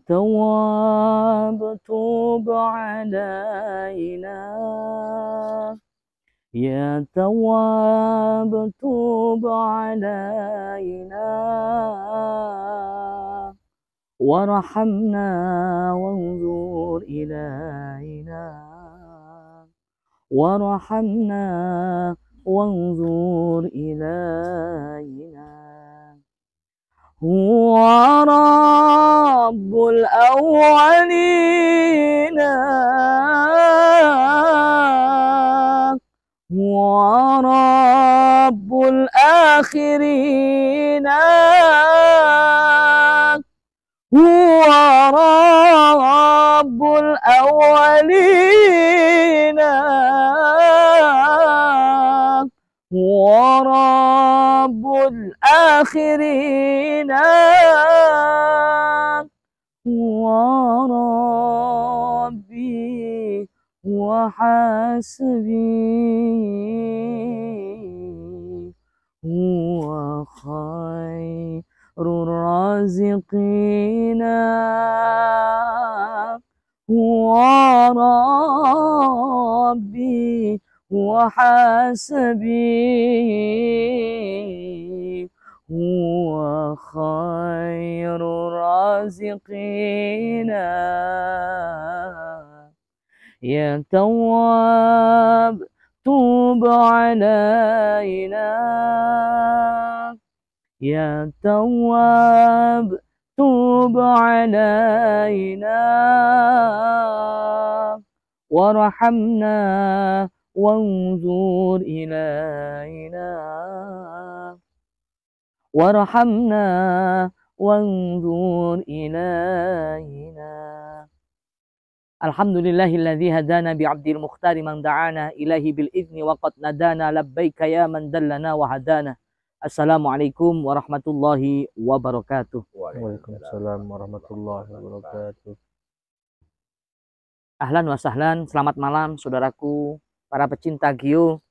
تواب توب علينا يا تواب توب علينا وارحمنا وانظر إلينا وارحمنا وانظر إلينا هو رب الأولين هو رب الآخرين هو رب الأولين هو رب الآخرين هو ربي وحسبي هو خير الرازقين هو ربي وحسبي هو خير الرازقين يا تواب توب علينا يا تواب توب علينا وارحمنا وانظر إلينا وارحمنا وانظر إلينا Alhamdulillahilladzi hadana bi'abdil mukhtari man da'ana ilahi bil izni wa qad nadana labbaika ya man dallana wa hadana. Assalamualaikum warahmatullahi wabarakatuh. Waalaikumsalam warahmatullahi wabarakatuh. Ahlan wa sahlan, selamat malam saudaraku, para pecinta Gio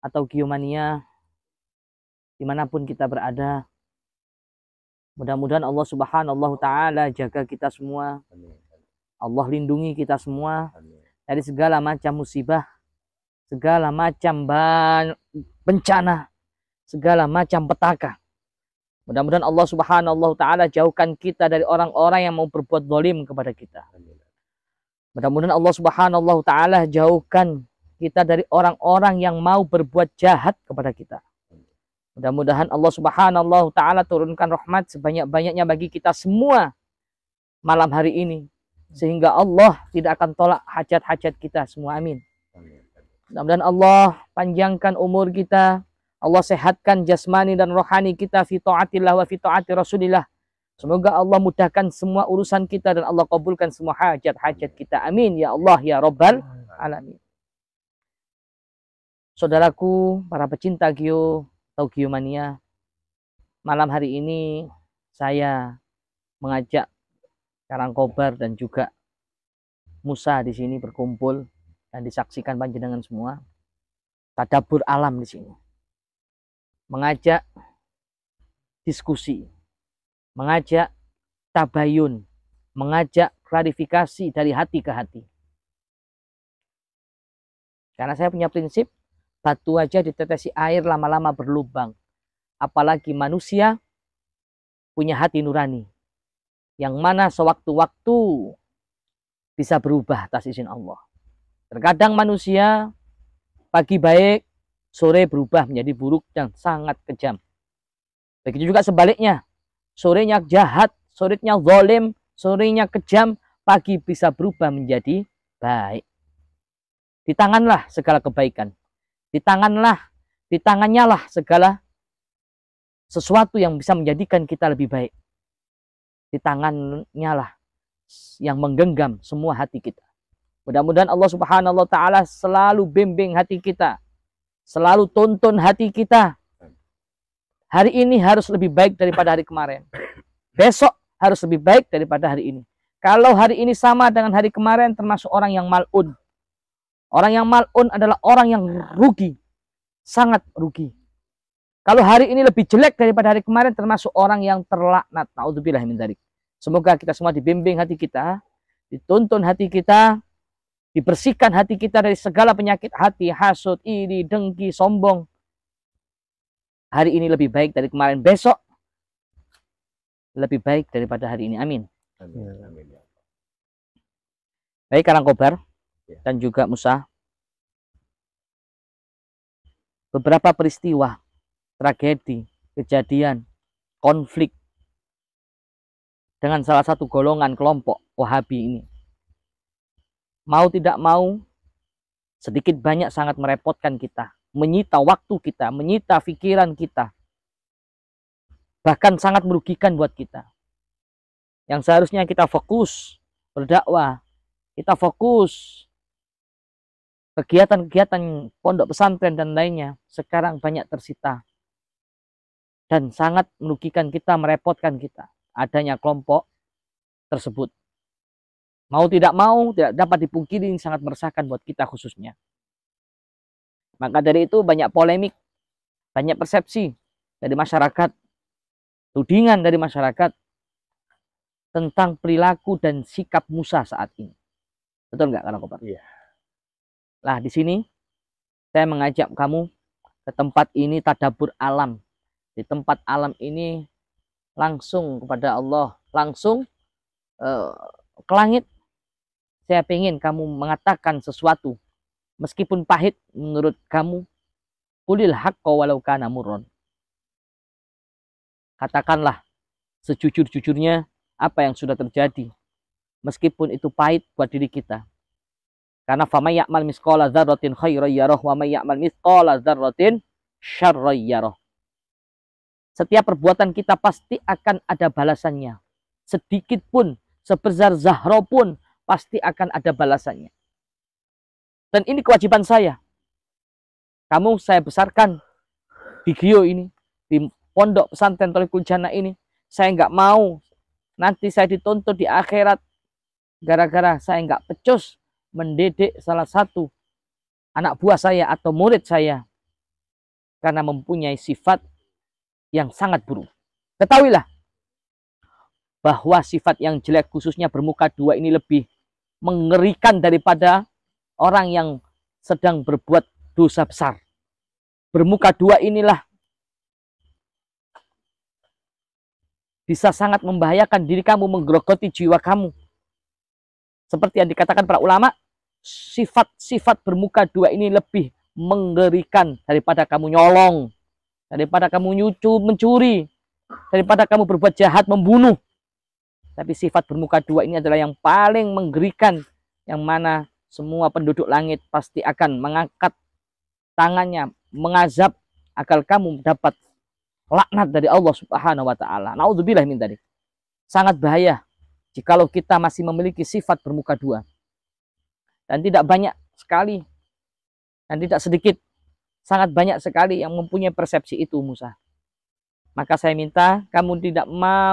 atau Giomania dimanapun kita berada. Mudah-mudahan Allah subhanahu ta'ala jaga kita semua. Allah lindungi kita semua dari segala macam musibah, segala macam bencana, segala macam petaka. Mudah-mudahan Allah subhanahu ta'ala jauhkan kita dari orang-orang yang mau berbuat zalim kepada kita. Mudah-mudahan Allah subhanahu ta'ala jauhkan kita dari orang-orang yang mau berbuat jahat kepada kita. Mudah-mudahan Allah subhanahu ta'ala turunkan rahmat sebanyak-banyaknya bagi kita semua malam hari ini, sehingga Allah tidak akan tolak hajat-hajat kita semua. Amin. Mudah-mudahan Allah panjangkan umur kita, Allah sehatkan jasmani dan rohani kita fi ta'atillah wa fi ta'ati Rasulillah. Semoga Allah mudahkan semua urusan kita dan Allah kabulkan semua hajat-hajat kita. Amin ya Allah ya Rabbal alamin. Saudaraku, para pecinta Gio atau Giomania, malam hari ini saya mengajak Karangkobar dan juga Musa di sini berkumpul dan disaksikan panjenengan semua tadabbur alam di sini. Mengajak diskusi, mengajak tabayun, mengajak klarifikasi dari hati ke hati. Karena saya punya prinsip, batu aja ditetesi air lama-lama berlubang. Apalagi manusia punya hati nurani, yang mana sewaktu-waktu bisa berubah atas izin Allah. Terkadang manusia pagi baik, sore berubah menjadi buruk dan sangat kejam. Begitu juga sebaliknya, sorenya jahat, sorenya zalim, sorenya kejam, pagi bisa berubah menjadi baik. Di tanganlah segala kebaikan. Di tangannya lah segala sesuatu yang bisa menjadikan kita lebih baik. Di tangannya lah yang menggenggam semua hati kita. Mudah-mudahan Allah subhanahu wa ta'ala selalu bimbing hati kita, selalu tuntun hati kita. Hari ini harus lebih baik daripada hari kemarin. Besok harus lebih baik daripada hari ini. Kalau hari ini sama dengan hari kemarin, termasuk orang yang mal'un. Orang yang mal'un adalah orang yang rugi, sangat rugi. Kalau hari ini lebih jelek daripada hari kemarin, termasuk orang yang terlaknat. Na'udzubillah min dzalik. Semoga kita semua dibimbing hati kita, dituntun hati kita, dibersihkan hati kita dari segala penyakit hati, hasud, iri, dengki, sombong. Hari ini lebih baik dari kemarin, besok lebih baik daripada hari ini. Amin. Amin. Baik Karangkobar dan juga Musa, beberapa peristiwa, tragedi, kejadian, konflik dengan salah satu golongan kelompok Wahabi ini, mau tidak mau, sedikit banyak sangat merepotkan kita, menyita waktu kita, menyita pikiran kita, bahkan sangat merugikan buat kita. Yang seharusnya kita fokus berdakwah, kita fokus kegiatan-kegiatan pondok pesantren dan lainnya, sekarang banyak tersita dan sangat merugikan kita, merepotkan kita adanya kelompok tersebut. Mau tidak mau, tidak dapat dipungkiri, sangat meresahkan buat kita khususnya. Maka dari itu banyak polemik, banyak persepsi dari masyarakat, tudingan dari masyarakat tentang perilaku dan sikap Musa saat ini. Betul nggak Karangkobar? Iya. Nah, di sini saya mengajak kamu ke tempat ini tadabbur alam. Di tempat alam ini langsung kepada Allah, langsung ke langit. Saya ingin kamu mengatakan sesuatu, meskipun pahit menurut kamu. Qulil haqqa walau kana murran. Katakanlah sejujur-jujurnya apa yang sudah terjadi, meskipun itu pahit buat diri kita. Karena famay ya'mal misqala dzarratin khairan yarah wa may ya'mal misqala dzarratin syarran yarah. Setiap perbuatan kita pasti akan ada balasannya. Sedikit pun, sebesar zahra pun, pasti akan ada balasannya. Dan ini kewajiban saya. Kamu saya besarkan di Gio ini, di pondok pesantren Thoriqul Jannah ini. Saya nggak mau nanti saya dituntut di akhirat gara-gara saya nggak pecus mendidik salah satu anak buah saya atau murid saya karena mempunyai sifat yang sangat buruk. Ketahuilah bahwa sifat yang jelek khususnya bermuka dua ini lebih mengerikan daripada orang yang sedang berbuat dosa besar. Bermuka dua inilah bisa sangat membahayakan diri kamu, menggerogoti jiwa kamu. Seperti yang dikatakan para ulama, sifat-sifat bermuka dua ini lebih mengerikan daripada kamu nyolong, daripada kamu mencuri, daripada kamu berbuat jahat, membunuh. Tapi sifat bermuka dua ini adalah yang paling mengerikan, yang mana semua penduduk langit pasti akan mengangkat tangannya, mengazab agar kamu dapat laknat dari Allah Subhanahu wa taala. Naudzubillah min dzalik. Sangat bahaya jikalau kita masih memiliki sifat bermuka dua. Dan tidak banyak sekali dan tidak sedikit, sangat banyak sekali yang mempunyai persepsi itu, Musa. Maka saya minta kamu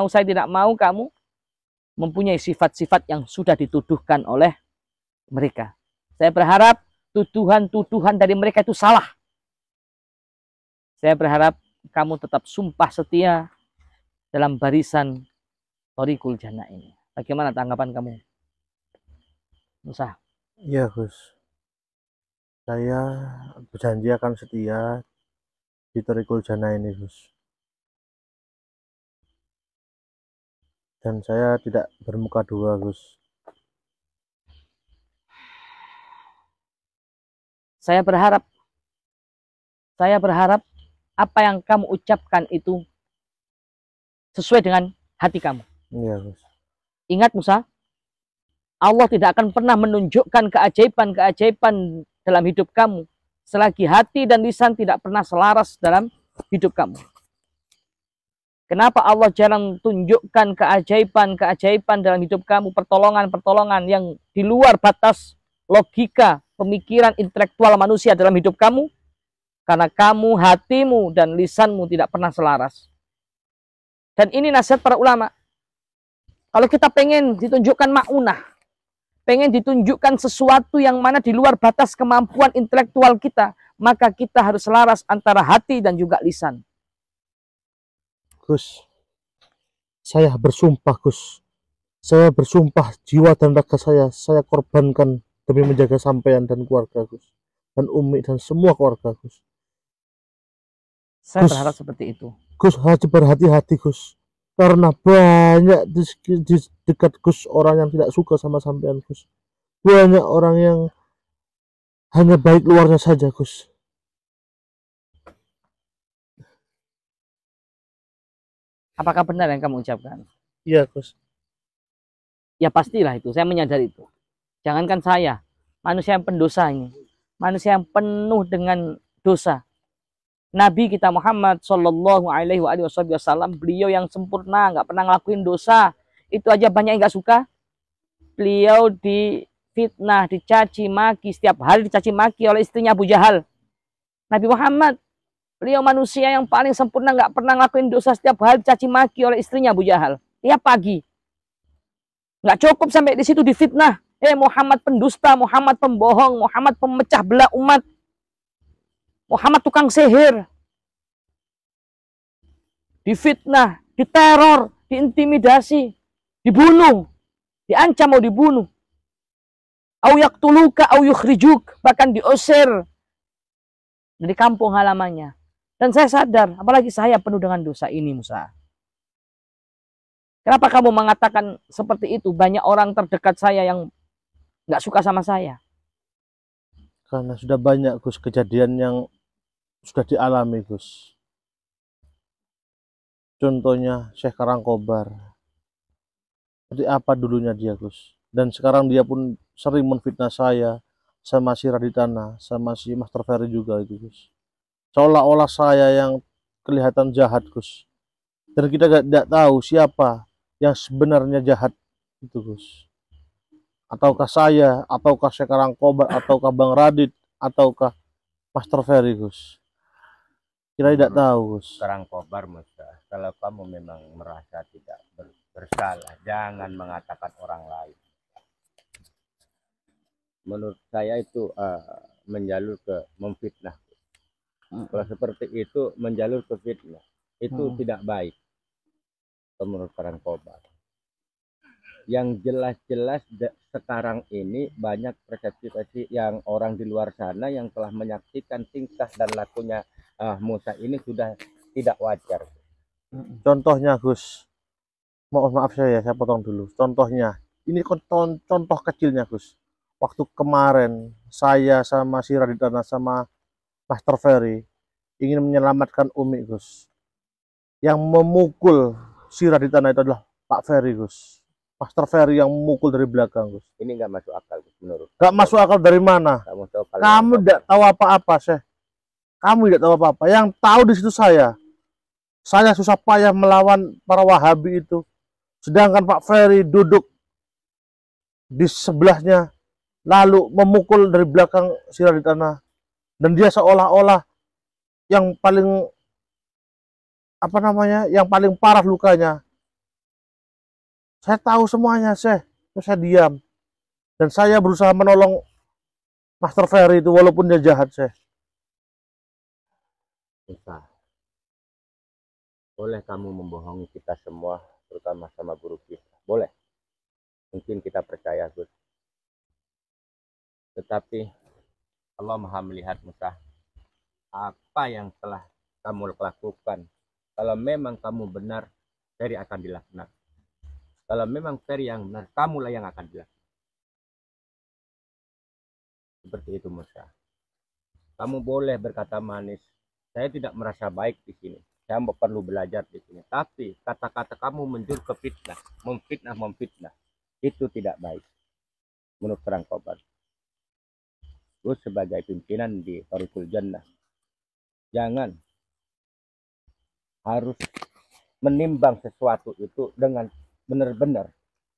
saya tidak mau kamu mempunyai sifat-sifat yang sudah dituduhkan oleh mereka. Saya berharap tuduhan-tuduhan dari mereka itu salah. Saya berharap kamu tetap sumpah setia dalam barisan Thoriqul Jannah ini. Bagaimana tanggapan kamu, Musa? Iya, Gus. Saya berjanji akan setia di Thoriqul Jannah ini, Gus. Dan saya tidak bermuka dua, Gus. Saya berharap apa yang kamu ucapkan itu sesuai dengan hati kamu. Iya, Gus. Ingat Musa, Allah tidak akan pernah menunjukkan keajaiban-keajaiban dalam hidup kamu selagi hati dan lisan tidak pernah selaras dalam hidup kamu. Kenapa Allah jarang tunjukkan keajaiban-keajaiban dalam hidup kamu, pertolongan-pertolongan yang di luar batas logika, pemikiran intelektual manusia dalam hidup kamu? Karena kamu, hatimu, dan lisanmu tidak pernah selaras. Dan ini nasihat para ulama. Kalau kita pengen ditunjukkan ma'unah, pengen ditunjukkan sesuatu yang mana di luar batas kemampuan intelektual kita, maka kita harus selaras antara hati dan juga lisan. Gus, saya bersumpah, Gus, Saya bersumpah jiwa dan raga saya korbankan demi menjaga sampean dan keluarga Gus, dan Umi dan semua keluarga Gus. Saya Gus, berharap seperti itu. Gus harus berhati-hati Gus, karena banyak di dekat Gus orang yang tidak suka sama sampean Gus. Banyak orang yang hanya baik luarnya saja Gus. Apakah benar yang kamu ucapkan? Iya Gus. Ya pastilah itu, saya menyadari itu. Jangankan saya, manusia yang pendosa ini, manusia yang penuh dengan dosa. Nabi kita Muhammad Shallallahu Alaihi Wasallam, beliau yang sempurna, nggak pernah ngelakuin dosa. Itu aja banyak yang nggak suka. Beliau difitnah, dicaci maki, setiap hari dicaci maki oleh istrinya Abu Jahal. Nabi Muhammad, beliau manusia yang paling sempurna, nggak pernah ngelakuin dosa, setiap hari dicaci maki oleh istrinya Abu Jahal. Tiap pagi. Nggak cukup sampai di situ difitnah. Muhammad pendusta, Muhammad pembohong, Muhammad pemecah belah umat, Muhammad tukang sihir. Difitnah, diteror, diintimidasi, dibunuh, diancam mau dibunuh. Au yaqtuluka au yukhrijuk, bahkan diusir dari kampung halamannya. Dan saya sadar, apalagi saya penuh dengan dosa ini, Musa. Kenapa kamu mengatakan seperti itu? Banyak orang terdekat saya yang nggak suka sama saya. Karena sudah banyak Gus kejadian yang sudah dialami Gus. Contohnya Syekh Karangkobar. Seperti apa dulunya dia Gus. Dan sekarang dia pun sering menfitnah saya, sama si Raditana, sama si Master Ferry juga itu Gus. Seolah-olah saya yang kelihatan jahat Gus. Dan kita tidak tahu siapa yang sebenarnya jahat itu Gus. Ataukah saya, ataukah Syekh Karangkobar, ataukah Bang Radit, ataukah Master Ferry Gus. Kita tidak tahu Gus. Karangkobar Musa, kalau kamu memang merasa tidak bersalah, jangan mengatakan orang lain. Menurut saya itu menjalur ke memfitnah. Kalau seperti itu menjalur ke fitnah, itu tidak baik menurut Karangkobar. Yang jelas-jelas sekarang ini banyak persepsi yang orang di luar sana yang telah menyaksikan tingkah dan lakunya Musa ini sudah tidak wajar. Contohnya Gus, maaf saya potong dulu. Contohnya, ini contoh kecilnya Gus. Waktu kemarin saya sama si Raditana sama Master Ferry ingin menyelamatkan Umi Gus. Yang memukul si Raditana itu adalah Pak Ferry Gus. Master Ferry yang memukul dari belakang Gus. Ini nggak masuk akal Gus, menurut. Nggak masuk akal dari mana? Kamu tidak tahu apa-apa Syekh. Kamu tidak tahu apa-apa. Yang tahu di situ saya. Saya susah payah melawan para Wahabi itu. Sedangkan Pak Ferry duduk di sebelahnya, lalu memukul dari belakang si Raditana. Dan dia seolah-olah yang paling yang paling parah lukanya. Saya tahu semuanya, saya diam. Dan saya berusaha menolong Master Ferry itu walaupun dia jahat, Syekh. Musa, boleh kamu membohongi kita semua, terutama sama guru kita. Boleh. Mungkin kita percaya, Gus. Tetapi Allah Maha melihat Musa. Apa yang telah kamu lakukan. Kalau memang kamu benar, Ferry akan dilaknat. Kalau memang Ferry yang benar, kamulah yang akan dilaknat. Seperti itu Musa. Kamu boleh berkata manis. Saya tidak merasa baik di sini. Saya perlu belajar di sini. Tapi kata-kata kamu menjur ke fitnah, memfitnah. Itu tidak baik. Menurut Karangkobar. Gue sebagai pimpinan di Thariqul Jannah, jangan harus menimbang sesuatu itu dengan benar-benar.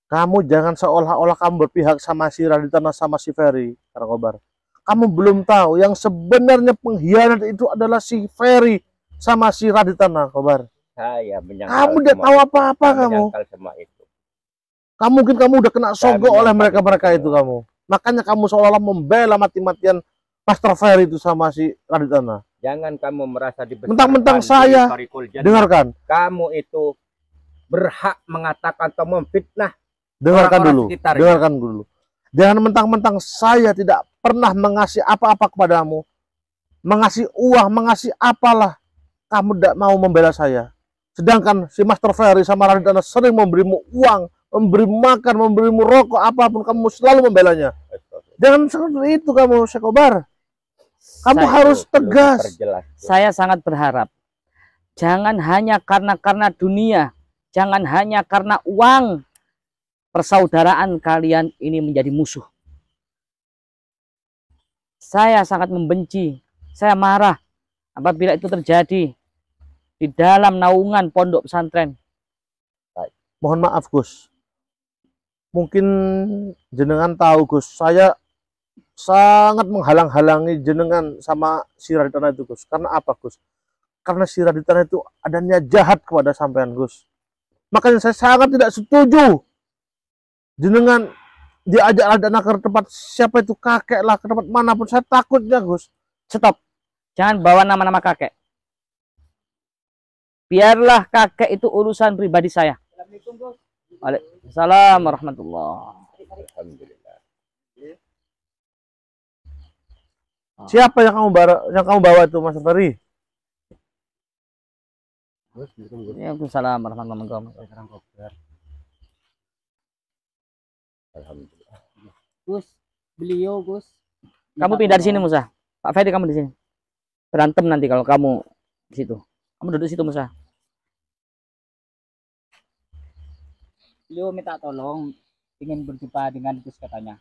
Kamu jangan seolah-olah kamu berpihak sama si Raditana sama si Ferry, Karangkobar. Kamu belum tahu yang sebenarnya pengkhianat itu adalah si Ferry sama si Raditana, Kobar. Saya menyangkal. Kamu udah tahu apa-apa kamu. Semua itu. Mungkin kamu udah kena sogok oleh mereka-mereka itu kamu. Makanya kamu seolah-olah membela mati-matian Master Ferry itu sama si Raditana. Jangan kamu merasa dibesarkan. Mentang-mentang saya, dengarkan. Kamu itu berhak mengatakan atau memfitnah Dengarkan orang-orang dulu, sekitar. dengarkan dulu. Jangan mentang-mentang saya tidak pernah mengasih apa-apa kepadamu, mengasih uang, mengasih apalah, kamu tidak mau membela saya. Sedangkan si Master Ferry sama Raditana sering memberimu uang, memberi makan, memberimu rokok, apapun kamu selalu membelanya. Jangan seperti itu kamu, Syekh Kobar. Kamu harus tegas. Saya sangat berharap jangan hanya karena dunia, jangan hanya karena uang, persaudaraan kalian ini menjadi musuh. Saya sangat membenci, saya marah apabila itu terjadi di dalam naungan pondok pesantren. Mohon maaf Gus, mungkin jenengan tahu Gus, saya sangat menghalang-halangi jenengan sama si Raditana itu Gus. Karena apa Gus? Karena si Raditana itu adanya jahat kepada sampean Gus. Makanya saya sangat tidak setuju jenengan diajak Raditana ke tempat siapa itu kakek lah, ke tempat manapun. Saya takutnya Gus. Stop, jangan bawa nama-nama kakek. Biarlah kakek itu urusan pribadi saya. Waalaikumsalam warahmatullahi. Alhamdulillah. Siapa yang kamu bawa itu Mas Ferry? Waalaikumsalam warahmatullahi wabarakatuh. Alhamdulillah. Gus, beliau Gus. Kamu pindah di sini Musa. Pak Ferry kamu di sini. Berantem nanti kalau kamu di situ. Kamu duduk di situ Musa. Beliau minta tolong, ingin berjumpa dengan Gus katanya.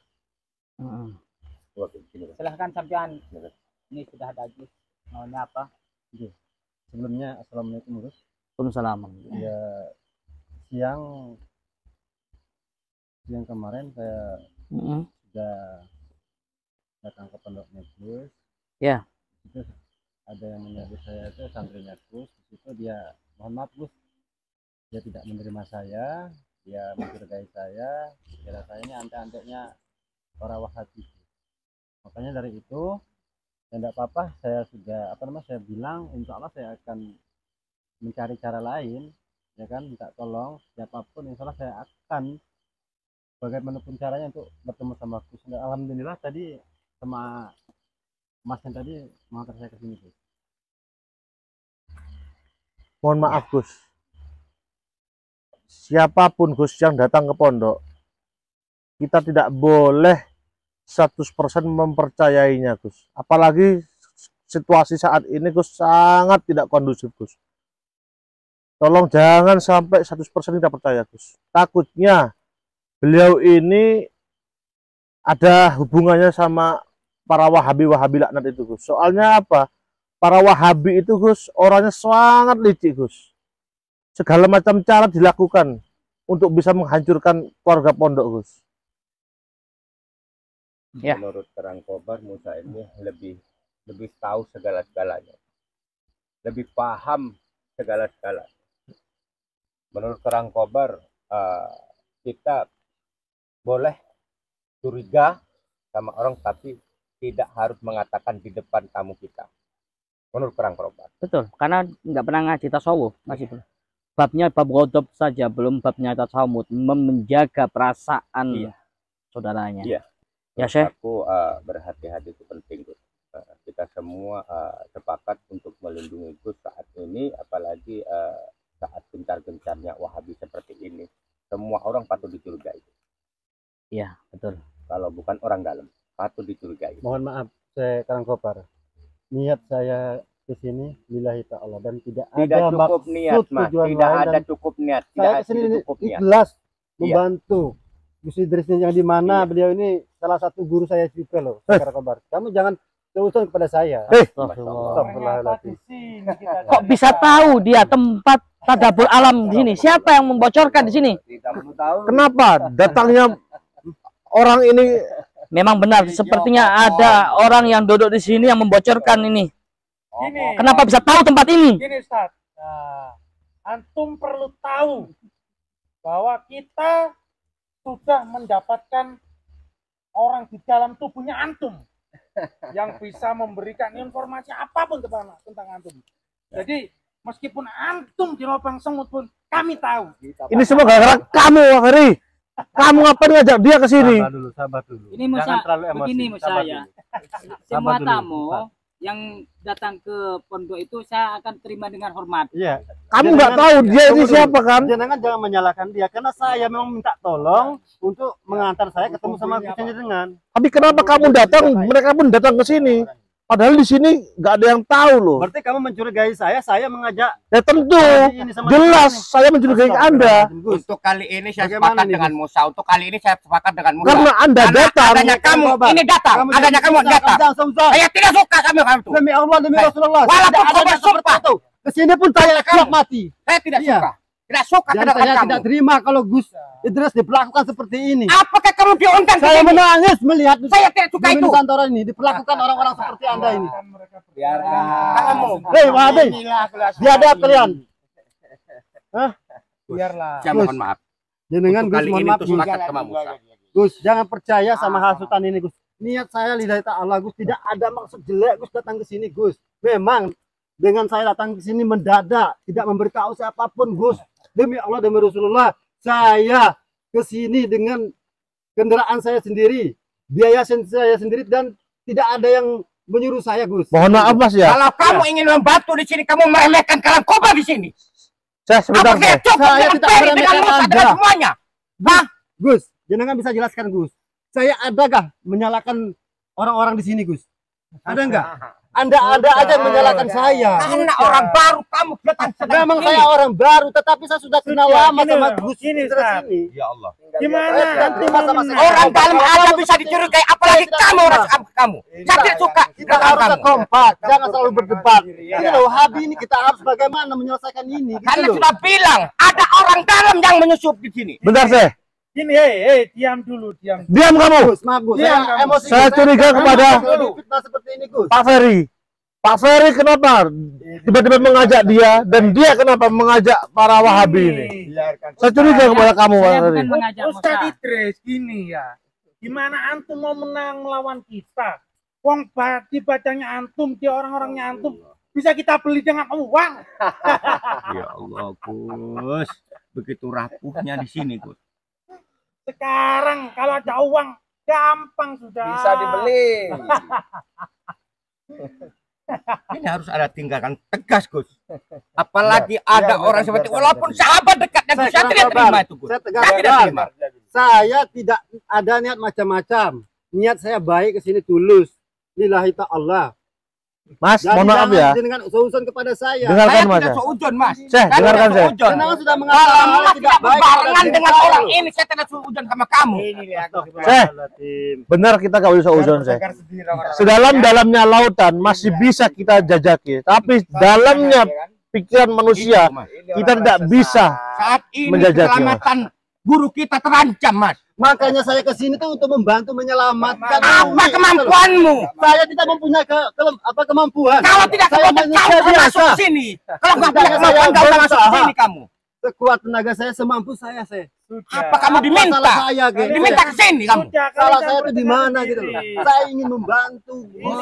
Silahkan sampean. Ini sudah ada Gus. Maunya apa? Sebelumnya assalamualaikum Gus. Waalaikumsalam. Ya, siang kemarin saya sudah datang ke pondoknya Gus. Ya. Itu ada yang menyebut saya itu santrinya Gus. Di situ dia, mohon maaf Gus, dia tidak menerima saya, dia mencurigai saya, kira saya ini antek-anteknya orang Wahabi. Makanya dari itu, ya enggak apa-apa, saya sudah saya bilang insya Allah saya akan mencari cara lain, ya kan, minta tolong siapapun, insya Allah saya akan bagaimanapun caranya untuk bertemu sama Gus. Alhamdulillah tadi sama Mas yang tadi mengantar saya ke sini Gus. Mohon maaf Gus, siapapun Gus yang datang ke pondok, kita tidak boleh 100% mempercayainya Gus. Apalagi situasi saat ini Gus sangat tidak kondusif Gus. Tolong jangan sampai 100% tidak percaya Gus. Takutnya beliau ini ada hubungannya sama para Wahabi laknat itu Gus. Soalnya apa? Para Wahabi itu Gus orangnya sangat licik Gus. Segala macam cara dilakukan untuk bisa menghancurkan keluarga pondok Gus. Ya. Menurut Karang Kobar, Musa ini lebih tahu segala-galanya, lebih paham segala-galanya. Menurut Karang Kobar, kita boleh curiga sama orang tapi tidak harus mengatakan di depan tamu kita. Menurut Karang Kobar. Betul, karena nggak pernah ngaji tasawuf, masih belum. Babnya bab ghadab saja, belum babnya tasawuf, menjaga perasaan saudaranya. Iya. Ya Syekh. Aku berhati-hati itu penting Gus. Kita semua sepakat untuk melindungi Gus saat ini, apalagi saat gencar-gencarnya Wahabi seperti ini. Semua orang patut dicurigai. Iya, betul. Kalau bukan orang dalam, patut dicurigai. Mohon maaf, saya Karang Kobar. Niat saya ke sini lillahi ta'ala dan tidak ada cukup niat, Mas. Tidak ada cukup niat. Saya kesini ikhlas membantu. Gus Idris yang di mana beliau ini salah satu guru saya juga loh, Karang Kobar. Kamu jangan seuson kepada saya. Kok bisa tahu dia tempat tadabbur alam di sini? Siapa yang membocorkan di sini? Kenapa datangnya orang ini? Memang benar, sepertinya ada orang yang duduk di sini yang membocorkan ini. Kenapa bisa tahu tempat ini? Gini Ustaz, nah, antum perlu tahu bahwa kita sudah mendapatkan orang di dalam tubuhnya antum yang bisa memberikan informasi apapun tentang antum. Jadi meskipun antum di lubang semut pun kami tahu. Ini semua gara-gara kamu, Pak Ferry. Kamu ngapain ngajak dia ke sini? Sabar dulu. Ini Jangan terlalu emosi. begini Sabar saya. dulu. Semua dulu, tamu Ustaz. yang datang ke pondok itu saya akan terima dengan hormat. Iya. Kamu nggak tahu dia ini siapa kan? Jangan menyalahkan dia karena saya memang minta tolong untuk mengantar saya ketemu sama jenengan. Tapi kenapa kamu datang? Mereka pun datang ke sini. Padahal di sini nggak ada yang tahu loh. Berarti kamu mencurigai saya mengajak Ya tentu, ini sama jelas ini. saya mencurigai Anda. Gus, Untuk kali ini saya Bagaimana sepakat nih, dengan Musa. Untuk kali ini saya sepakat dengan Musa. Karena Anda Karena datang. adanya kamu ini datang. Adanya kamu datang. Saya tidak suka kamu itu. Demi Allah, demi Baik. Rasulullah. Walaupun Tidak ada kau yang seperti bersumpah. itu. Kesini pun saya siap mati. Saya tidak Iya. suka. Tidak suka Dan kedatangan saya kamu. tidak terima kalau Gus Idris diperlakukan seperti ini. Apakah kamu diundang ke Saya sini? menangis melihat Saya tidak suka di itu. Nusantara ini diperlakukan orang-orang seperti Anda ini. Biarkan. Kamu. Hei, Wahabi, biadab kalian. Biarlah. Saya mohon maaf. Jenengan Untuk Gus, kali mohon ini maaf itu Gus. sepakat sama Musa. Gus, jangan percaya sama hasutan ini Gus. Niat saya lillahi ta'ala Gus, tidak ada maksud jelek Gus datang ke sini Gus. Memang dengan saya datang ke sini mendadak, tidak memberitahu siapapun Gus. Demi Allah, demi Rasulullah, saya ke sini dengan kendaraan saya sendiri, biaya saya sendiri dan tidak ada yang menyuruh saya Gus. Mohon maaf Mas ya. Kalau kamu ingin membantu di sini, kamu meremehkan kalam kobar di sini. Saya sebentar Apakah saya. cukup Saya dengan tidak Ferry, dengan meremehkan Musa, Anda. dengan semuanya? Gus, jenengan bisa jelaskan Gus. Saya adakah menyalahkan orang-orang di sini Gus? Ada enggak? Anda ada aja yang menyalahkan saya. Karena orang baru kamu datang sedang Memang ini. saya orang baru, tetapi saya sudah kenal Sudah, lama gini sama loh, Gus gini, Idris Ustaz. ini. Ya Allah. Gimana? Dan terima sama saya. Orang dalam alam bisa dicurigai, apalagi kamu orang kamu. Saya tidak suka Kita dengan harus kamu. kompak, jangan selalu berdebat. Ini loh, Wahabi ini kita harus bagaimana menyelesaikan ini. Gitu Karena loh. sudah bilang ada orang dalam yang menyusup di sini. Bentar saya. Gini, hei, diam dulu, diam. Diam kamu. Gus, maaf Gus, Iya, saya kamu. emosi. Saya Gus. curiga kepada fitnah seperti ini Gus. Pak Ferry. Pak Ferry kenapa tiba-tiba mengajak dia dan dia kenapa mengajak para Wahabi ini? Saya curiga kepada kamu Pak Saya Ferry. bukan mengajak Ustaz Musa. Idris, gini ya. Gimana antum mau menang melawan kita? Wong dibacanya antum, dia orang-orangnya antum. Bisa kita beli dengan uang. Ya Allah, Gus. Begitu rapuhnya di sini, Gus. Sekarang kalau ada uang, gampang sudah. Bisa dibeli. Ini harus ada tindakan tegas, Gus. Apalagi ada orang seperti walaupun sahabat dekatnya Gus, saya tidak terima itu, Gus. Saya tegas Saya tidak terima. Saya tidak ada niat macam-macam. Niat saya baik ke sini tulus. Lillahi ta'ala. Mas, Jadi mohon maaf jangan ya. dengan usul kepada saya. Saya Dengarkan Mas. tidak ya. seujun, Mas. Saya dengarkan saya. Jenengan sudah mengatakan Kalau hal Mas yang tidak baik berbarengan kepada dengan saya. orang ini, saya tidak seujun sama kamu. Benar kita gak usah uzon saya. Sedalam-dalamnya lautan masih bisa kita jajaki. Tapi dalamnya pikiran manusia Itu, Mas. kita tidak bisa. Saat ini Menjajaki, keselamatan guru kita terancam, Mas. Makanya saya ke sini tuh untuk membantu menyelamatkan. Apa ini. kemampuanmu? Saya tidak mempunyai kemampuan. Kalau tidak saya kemampuan, manusia kau masuk biasa. ke sini. Kalau nggak punya Saya kemampuan, nggak usah masuk ke berusaha. sini kamu. Sekuat tenaga saya semampu saya. Apa kamu diminta? Salah saya, gitu. Diminta ke sini kamu. Salah saya itu di mana gitu loh. Saya ingin membantu.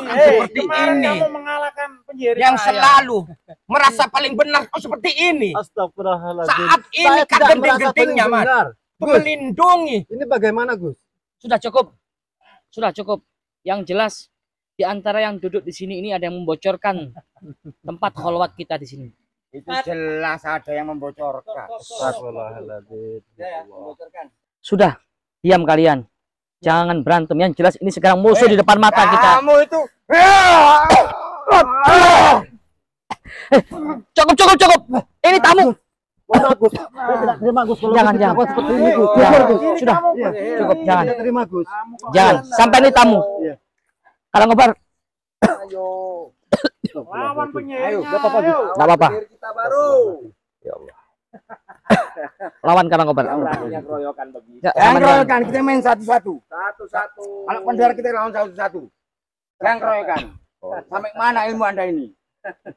Seperti ini. Kamu mengalahkan penjiri Yang saya. selalu merasa paling benar oh seperti ini. Astagfirullahaladzim. Saat ini Saya tidak merasa genting-gentingnya, paling Mas. benar. Gus, Melindungi. ini bagaimana Gus? Sudah cukup. Sudah cukup. Yang jelas di antara yang duduk di sini ini ada yang membocorkan tempat kholwat kita di sini. Itu jelas ada yang membocorkan. Astagfirullahaladzim. Sudah, diam kalian. Jangan berantem. Yang jelas ini sekarang musuh di depan mata kita. Kamu itu Cukup, cukup, cukup. Ini tamu. Mohon Gus. Saya tidak terima Gus kalau Jangan, Gus jangan. dilakukan seperti ini Gus. Jangan. Jujur, Gus. Sudah. Iya. Cukup, jangan. Tidak terima Gus. Jangan. Sampai ini tamu. Iya. Kalau ngobar, ayo. Lawan penjiri. Ayo, Gak apa-apa, Gus. nggak apa-apa. Kita baru. Lawan karena ngobar. Yang keroyokan begitu. Ya, Yang sama dengan- keroyokan kita main satu-satu. Satu-satu. Kalau pendar kita lawan satu-satu. Yang keroyokan. Sampai mana ilmu Anda ini?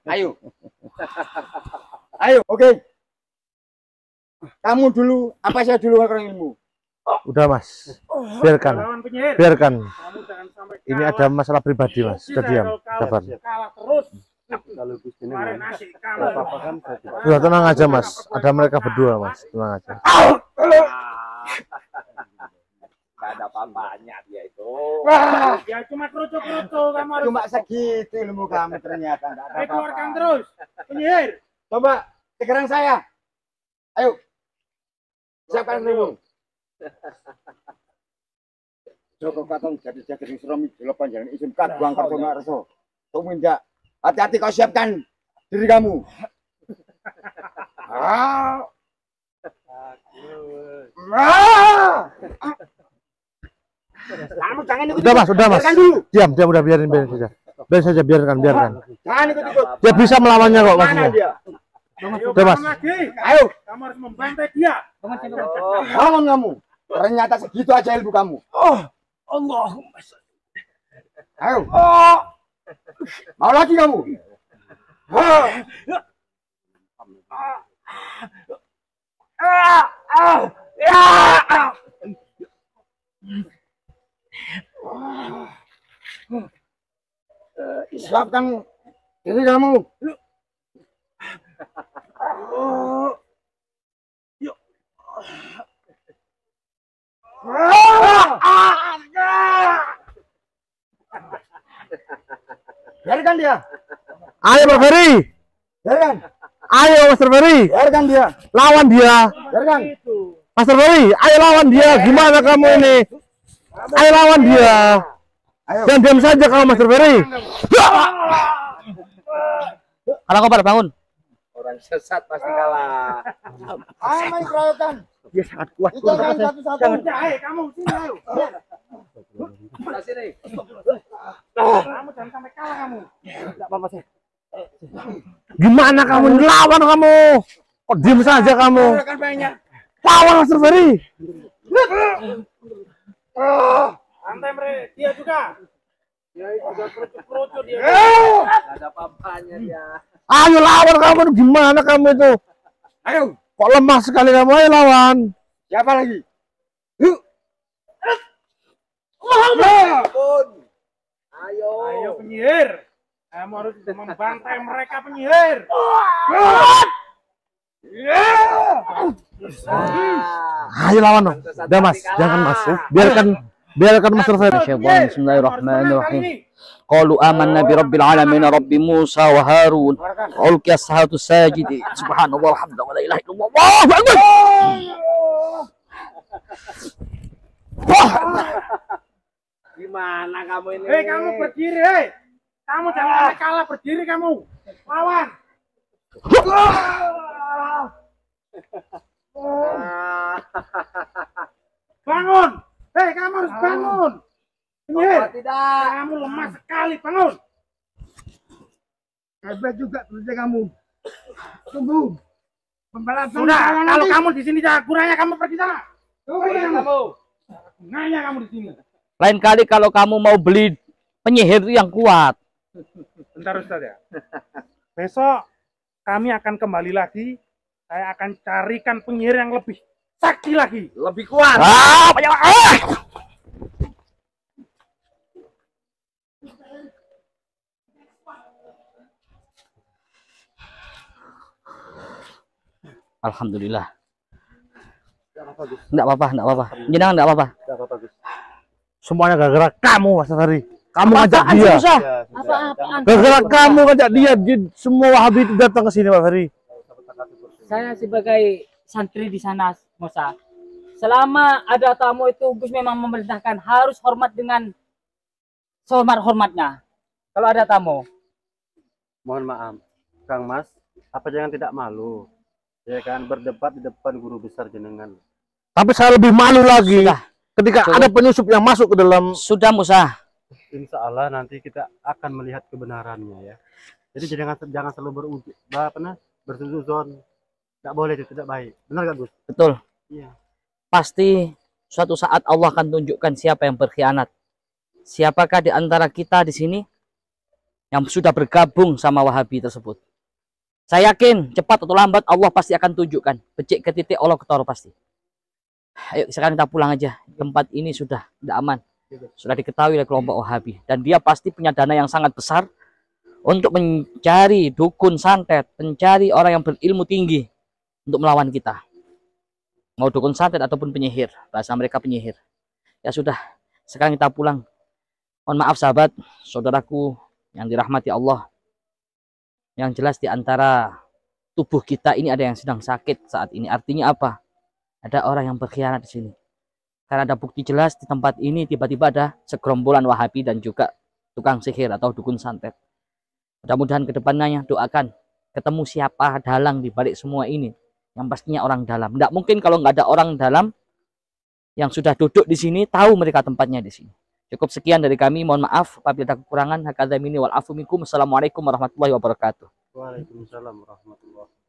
Ayo. Ayo, oke. Kamu dulu, apa saya dulu kalau ilmu? Udah Mas. Biarkan. Lawan penjiri. Biarkan. Kamu jangan sampai Ini kalah. ada masalah pribadi Mas. Sudah diam. Sabar. Kalah terus. Kalau Gus ini Kemarin ya. asik Gak kalah. apa-apa kan saya tidak. Sudah tenang aja Mas. Ada mereka berdua Mas. Tenang aja. ada apa-apanya dia itu. Wah, ya cuma kerucuk-kerucuk, kamu harus Cuma segitu ilmu kamu ternyata. Enggak ada keluarkan apa-apa. terus. Penyihir. Coba sekarang saya. Ayo. Siapkan dulu. Joko Katong jadi Suromi Jolo Panjangan izin Kaduang Kartonarso. Tumindak. Hati-hati kau siapkan diri kamu. Ah. Ah. Kamu jangan ikut. Udah mas, Biarkan dulu. diam udah biarin saja. Biarin saja, biarkan. Jangan ikut-ikut. Dia bisa melawannya kok Mana maksudnya. dia? Ayo, Udah, Mas. bangun lagi. Ayo, Kamu harus membantai dia. bangun kamu. Ternyata segitu aja ilmu kamu. Allahumma Ayo. Mau lagi kamu? Siapkan diri kamu. Biarkan dia. Ayo Mas Ferry, Biarkan. ayo Master Ferry, Biarkan dia. lawan dia. Biarkan. Master Ferry, ayo lawan dia. Gimana kamu ini? Ayo lawan dia. Ayo. Jangan diam saja kamu Master Ferry. Karangkobar bangun. Orang sesat pasti kalah. Ayo main keroyokan. Dia sangat kuat. Kita main satu-satu. Ayo, kamu sini ayo. Sini. Kamu jangan sampai kalah kamu. Gimana kamu lawan kamu? Kok diam saja kamu? Keroyokan banyak. Lawan Master Ferry. Santai mereka. Dia juga. Dia juga kerucuk-kerucuk dia. Enggak ada apa-apanya dia. Ayo lawan kamu. Gimana kamu itu? Ayo. Kok lemah sekali kamu? Ayo lawan. Siapa lagi? Ayo penyihir. Kamu harus membantai mereka penyihir. Ayo lawan dong. Udah Mas, jangan Mas. Biarkan Master Ferry. Syaitan, bismillahirrahmanirrahim. Qalu amanna bi rabbil alamin rabbi Musa wa Harun. Ulqiya as-saharatu sajidin. Subhanallah walhamdulillah wa la ilaha illallah. Allahu akbar. Gimana kamu ini? Hei, kamu berdiri, hei. Kamu jangan sampai kalah, berdiri kamu. Lawan. Bangun. Hei, kamu harus bangun. Penyihir. Tidak. Kamu lemah sekali, bangun. Hebat juga kerja kamu. Tunggu. Pembalasan. Sudah, kalau kamu di sini gunanya kamu pergi sana. Kamu. Gunanya kamu di sini. Lain kali kalau kamu mau beli penyihir yang kuat. Bentar Ustaz ya. Besok kami akan kembali lagi. Saya akan carikan penyihir yang lebih sakti lagi. Lebih kuat. Alhamdulillah. Enggak apa-apa. Jenengan enggak apa-apa. Semuanya gara-gara kamu Master Ferry. Kamu ngajak Apaan dia. sih, Musa? Gara-gara kamu ngajak dia. Semua Wahabi itu datang ke sini Pak Ferry. Saya sebagai santri di sana, Musa. Selama ada tamu itu Gus memang memerintahkan harus hormat dengan sehormat-hormatnya. Kalau ada tamu. Mohon maaf, Kang Mas, apa jangan tidak malu? Ya kan, berdebat di depan guru besar jenengan. Tapi saya lebih malu lagi Sudah. ketika Cukup. ada penyusup yang masuk ke dalam. Sudah Musa. Insya Allah nanti kita akan melihat kebenarannya ya. Jadi jangan selalu bersuzon. Tidak boleh, itu tidak baik. Benar gak Gus? Betul. Iya. Pasti suatu saat Allah akan tunjukkan siapa yang berkhianat. Siapakah di antara kita di sini yang sudah bergabung sama Wahabi tersebut. Saya yakin cepat atau lambat Allah pasti akan tunjukkan. Becik ke titik Allah ketoro pasti. Ayo sekarang kita pulang aja. Tempat ini sudah tidak aman. Sudah diketahui oleh kelompok Wahabi. Dan dia pasti punya dana yang sangat besar untuk mencari dukun santet, mencari orang yang berilmu tinggi untuk melawan kita. Mau dukun santet ataupun penyihir. Bahasa mereka penyihir. Ya sudah, sekarang kita pulang. Mohon maaf sahabat, saudaraku yang dirahmati Allah. Yang jelas di antara tubuh kita ini ada yang sedang sakit saat ini. Artinya apa? Ada orang yang berkhianat di sini. Karena ada bukti jelas di tempat ini tiba-tiba ada segerombolan Wahabi dan juga tukang sihir atau dukun santet. Mudah-mudahan kedepannya doakan ketemu siapa dalang di balik semua ini. Yang pastinya orang dalam. Tidak mungkin kalau nggak ada orang dalam yang sudah duduk di sini tahu mereka tempatnya di sini. Cukup sekian dari kami. Mohon maaf apabila ada kekurangan. Hakadha minni wal afu minkum. Assalamualaikum warahmatullahi wabarakatuh. Waalaikumsalam warahmatullahi wabarakatuh.